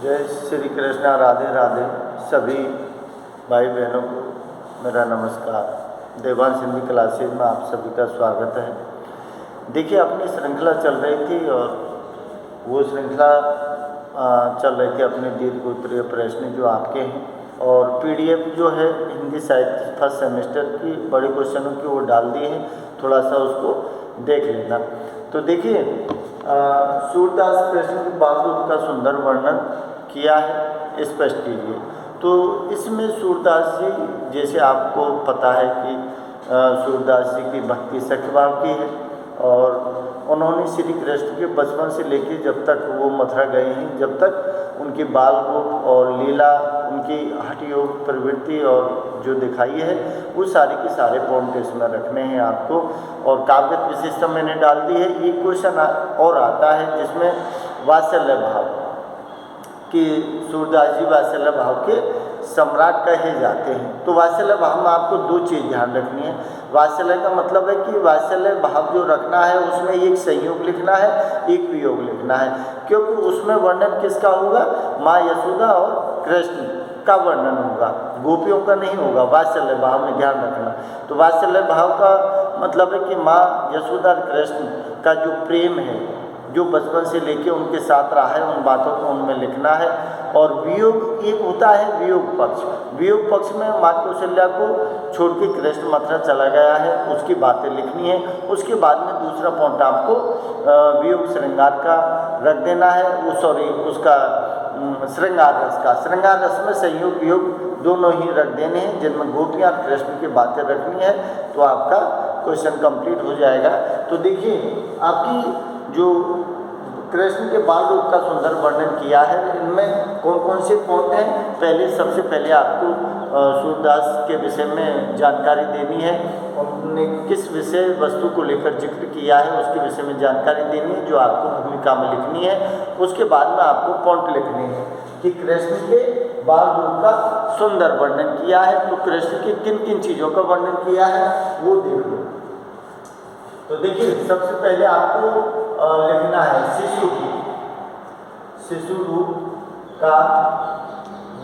जय श्री कृष्णा, राधे राधे। सभी भाई बहनों को मेरा नमस्कार। देवांश हिंदी क्लासेज में आप सभी का स्वागत है। देखिए, अपनी श्रृंखला चल रही थी और वो श्रृंखला चल रही थी अपने दीर्घ उत्तरीय प्रश्न जो आपके हैं, और पीडीएफ जो है हिंदी साहित्य फर्स्ट सेमेस्टर की बड़े क्वेश्चनों की वो डाल दी है, थोड़ा सा उसको देख लेना। तो देखिए, सूरदास कृष्ण के बालरूप का सुंदर वर्णन किया है, स्पष्ट कीजिए। तो इसमें सूरदास जी, जैसे आपको पता है कि सूरदास जी की भक्ति सखभाव की है, और उन्होंने श्री कृष्ण के बचपन से लेकर जब तक वो मथुरा गए हैं, जब तक उनके बाल रूप और लीला, उनकी हठयोग प्रवृत्ति और जो दिखाई है, वो सारे के सारे पॉइंट इसमें रखने हैं आपको। और काव्य विशेषता मैंने डाल दी है। एक क्वेश्चन और आता है जिसमें वात्सल्य भाव कि सूरदास जी वात्सल्य भाव के सम्राट कहे जाते हैं। तो वात्सल्य भाव में आपको दो चीज़ ध्यान रखनी है। वात्सल्य का मतलब है कि वात्सल्य भाव जो रखना है उसमें एक संयोग लिखना है, एक वियोग लिखना है, क्योंकि उसमें वर्णन किसका होगा? माँ यशोदा और कृष्ण का वर्णन होगा, गोपियों का नहीं होगा। वात्सल्य भाव में ध्यान रखना। तो वात्सल्य भाव का मतलब है कि माँ यशोदा और कृष्ण का जो प्रेम है, जो बचपन से लेके उनके साथ रहा है, उन बातों को उनमें लिखना है। और वियोग एक होता है वियोग पक्ष। वियोग पक्ष में माँ कौशल्या को छोड़ के कृष्ण मथुरा चला गया है, उसकी बातें लिखनी है। उसके बाद में दूसरा पॉइंट आपको वियोग श्रृंगार का रख देना है, उसका श्रृंगार रस का। श्रृंगार रस में संयोग वियोग दोनों ही रख देने हैं, जिनमें गोपियाँ कृष्ण की बातें रखनी है। तो आपका क्वेश्चन कंप्लीट हो जाएगा। तो देखिए, आपकी जो कृष्ण के बाल रूप का सुंदर वर्णन किया है, इनमें कौन कौन से पॉइंट हैं? सबसे पहले आपको सूरदास के विषय में जानकारी देनी है। उन्होंने किस विषय वस्तु को लेकर जिक्र किया है उसके विषय में जानकारी देनी है, जो आपको भूमिका में लिखनी है। उसके बाद में आपको पॉइंट लिखने हैं कि कृष्ण के बाल रूप का सुंदर वर्णन किया है। तो कृष्ण की किन किन चीज़ों का वर्णन किया है वो देख लो। तो देखिए, सबसे पहले आपको लिखना है शिशु रूप का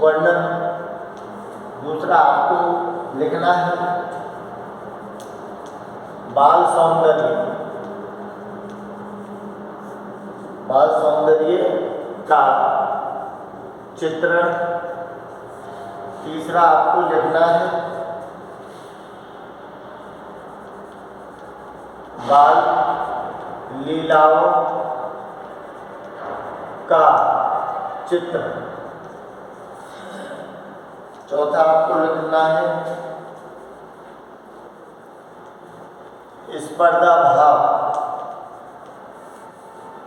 वर्णन। दूसरा आपको लिखना है बाल सौंदर्य का चित्रण। तीसरा आपको लिखना है बाल लीलाओं का चित्र। चौथा आपको लिखना है स्पर्धा भाव।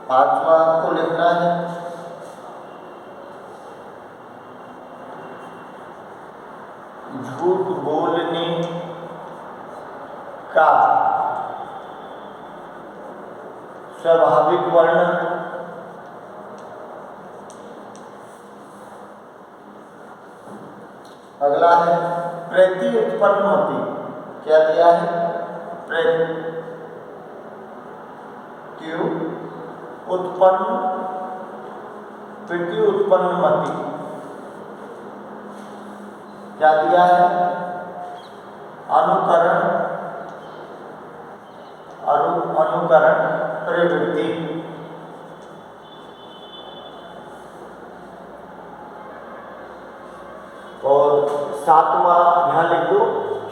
पांचवा आपको लिखना है झूठ बोलने का स्वाभाविक वर्णन। अगला है प्रति उत्पन्न मति। क्या दिया है? प्रति उत्पन्न मति। क्या दिया है? अनुकरण प्रवृत्ति। और सातवां यहां लिख दो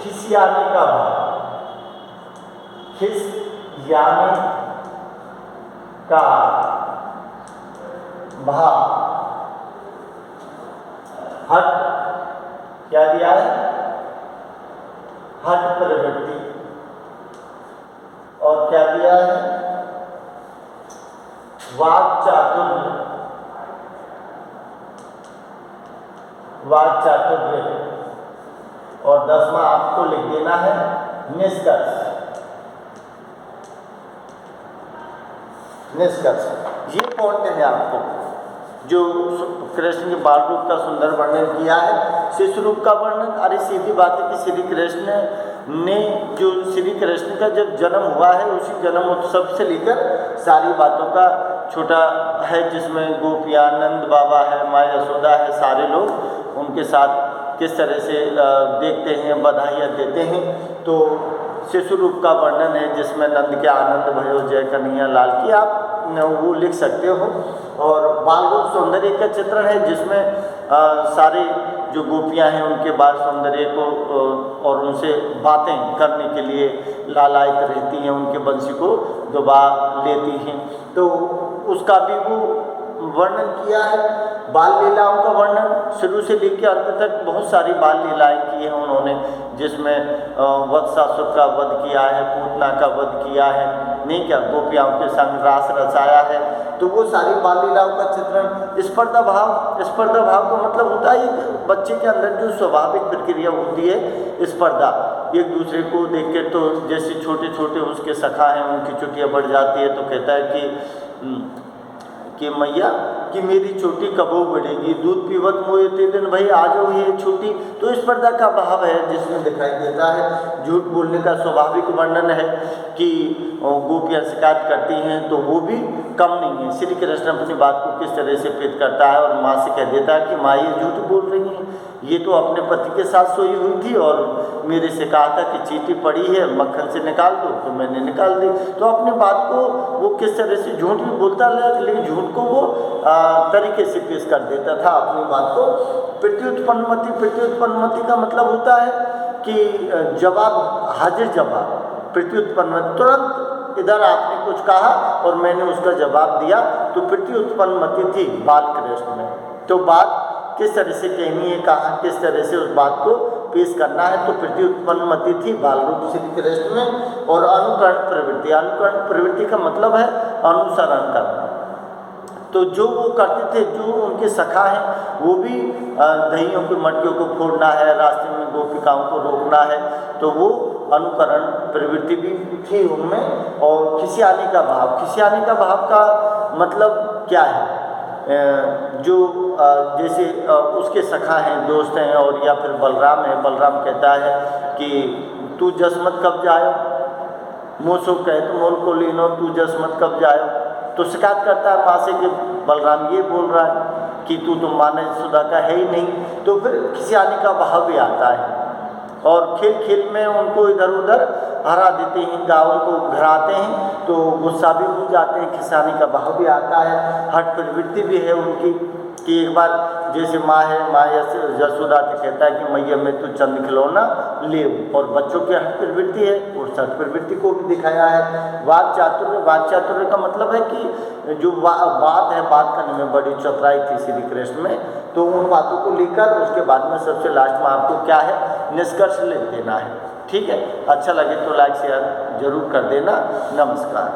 खिसियाने का भाव। खिसियाने का भाव। हट। क्या दिया है? हट प्रवृत्ति। और क्या दिया है? वाक् चातुर्य। और 10वां आपको लिख देना है निष्कर्ष। ये पॉइंट है आपको, जो कृष्ण के बाल रूप का सुंदर वर्णन किया है। शिशु रूप का वर्णन, अरे सीधी बात है कि श्री कृष्ण ने, जो श्री कृष्ण का जब जन्म हुआ है, उसी जन्म उत्सव से लेकर सारी बातों का छोटा है जिसमें गोपियाँ, नंद बाबा है, माँ यशोदा है, सारे लोग उनके साथ किस तरह से देखते हैं, बधाइयाँ देते हैं। तो शिशु रूप का वर्णन है जिसमें नंद के आनंद भयो जय कन्हैया लाल की, आप वो लिख सकते हो। और बाल रूप सौंदर्य का चित्रण है जिसमें सारे जो गोपियाँ हैं उनके बाल सौंदर्य को और उनसे बातें करने के लिए लालायित रहती हैं, उनके बंसी को दबा लेती हैं। तो उसका भी वो वर्णन किया है। बाल लीलाओं का वर्णन शुरू से लेकर अंत तक बहुत सारी बाल लीलाएँ की हैं उन्होंने, जिसमें वत्सासुर का वध किया है, पूतना का वध किया है, नहीं क्या, गोपियाओं के संग रास रचाया है। तो वो सारी बाल लीलाओं का चित्रण। स्पर्धा भाव का मतलब होता है एक बच्चे के अंदर जो स्वाभाविक प्रक्रिया होती है, स्पर्धा, एक दूसरे को देख के। तो जैसे छोटे छोटे उसके सखा हैं, उनकी चुटियाँ बढ़ जाती है, तो कहता है कि मैया कि मेरी चोटी कबो बढ़ेगी, दूध पीवत मोए ते दिन, भाई आ जाओ ये छोटी। तो स्पर्धा का भाव है जिसमें दिखाई देता है। झूठ बोलने का स्वाभाविक वर्णन है कि गोपियाँ शिकायत करती हैं, तो वो भी कम नहीं है। श्री कृष्ण अपनी बात को किस तरह से पेश करता है और माँ से कह देता है कि माँ ये झूठ बोल रही हैं, ये तो अपने पति के साथ सोई हुई थी और मेरे से कहा था कि चींटी पड़ी है मक्खन से निकाल दो, तो मैंने निकाल दी। तो अपने बात को वो किस तरह से झूठ भी बोलता है, लेकिन झूठ को वो तरीके से पेश कर देता था अपनी बात को। प्रत्युत्पन्नमति का मतलब होता है कि जवाब, हाजिर जवाब। प्रत्युत्पन्नमति, तुरंत इधर आपने कुछ कहा और मैंने उसका जवाब दिया, तो प्रत्युत्पन्नमति थी बाल कृष्ण में। तो बात किस तरह से कहनी है, कहाँ किस तरह से उस बात को पेश करना है, तो प्रत्युत्पन्नमति थी बाल रूप श्री कृष्ण में। और अनुकरण प्रवृत्ति का मतलब है अनुसरण करना। तो जो वो करते थे, जो उनके सखा हैं, वो भी दहियों की मटकियों को फोड़ना है, रास्ते में गोपिकाओं को रोकना है, तो वो अनुकरण प्रवृत्ति भी थी उनमें। और खिसियाने का भाव का मतलब क्या है, जो जैसे उसके सखा हैं, दोस्त हैं, और या फिर बलराम है। बलराम कहता है कि तू जसमत कब जायो, मोसो कहे तो मोल को लीनो, तू जसमत कब जायो। तो शिकायत करता है माँ से कि बलराम ये बोल रहा है कि तू तो माने सुधा का है ही नहीं। तो फिर खिसियाने का भाव भी आता है। और खेल खेल में उनको इधर उधर हरा देते हैं, गाँवों को घराते हैं, तो गुस्सा भी हो जाते हैं, खिसियाने का भाव भी आता है। हठ प्रवृत्ति भी है उनकी कि एक बार जैसे माँ है, माँ यशोदा से कहता है कि मैया मैं तू चंद खिलौना ले, और बच्चों की हठ प्रवृत्ति है, उस हठ प्रवृत्ति को भी दिखाया है। वाक चातुर्य का मतलब है कि जो बात है, बात करने में बड़ी चतुराई थी श्री कृष्ण में। तो उन बातों को लेकर उसके बाद में सबसे लास्ट में आपको क्या है, निष्कर्ष लिख देना है। ठीक है, अच्छा लगे तो लाइक शेयर जरूर कर देना। नमस्कार।